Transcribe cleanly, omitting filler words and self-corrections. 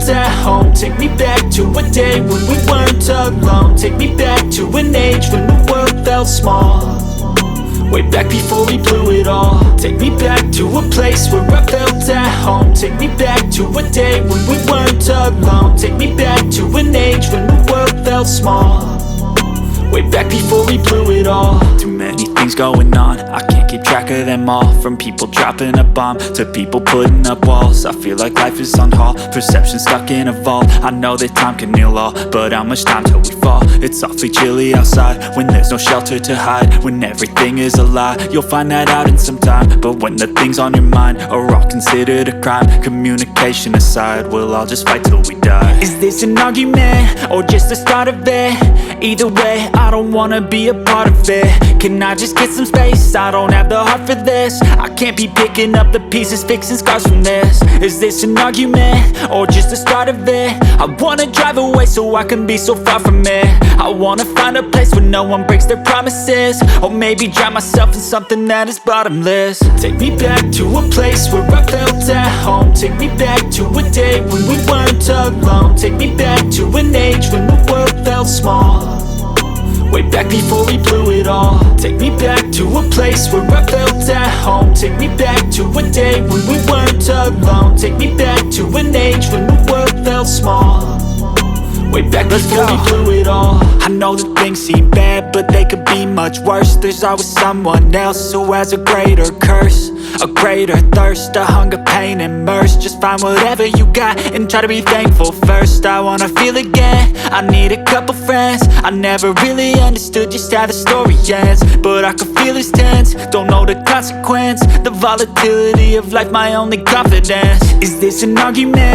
felt at home. Take me back to a day when we weren't alone. Take me back to an age when the world felt small, way back before we blew it all. Take me back to a place where I felt at home. Take me back to a day when we weren't alone. Take me back to an age when the world felt small, way back before we blew it all. Too many things going on, I can't keep track of them all. From people dropping a bomb to people putting up walls. I feel like life is on hold, perception stuck in a vault. I know that time can heal all, but how much time till we fall? It's awfully chilly outside when there's no shelter to hide. When everything is a lie, you'll find that out in some time. But when the things on your mind are all considered a crime, communication aside, we'll all just fight till we die. Is this an argument or just the start of it? Either way, I don't wanna be a part of it. Can I just get some space? I don't have the heart for this. I can't be picking up the pieces, fixing scars from this. Is this an argument or just the start of it? I wanna drive away so I can be so far from it. I wanna find a place where no one breaks their promises, or maybe drown myself in something that is bottomless. Take me back to a place where I felt at home. Take me back to a day when we weren't alone. Take me back to an age when the world felt small, way back before we blew it all. Take me back to a place where I felt at home. Take me back to a day when we weren't alone. Take me back to an age when the world felt small, way back before we blew it all. I know that things seem bad, but they could be much worse. There's always someone else who has a greater curse, a greater thirst, a hunger, pain, and mercy. Just find whatever you got and try to be thankful first. I wanna feel again, I need a couple friends. I never really understood just how the story ends, but I can feel it's tense, don't know the consequence. The volatility of life, my only confidence. Is this an argument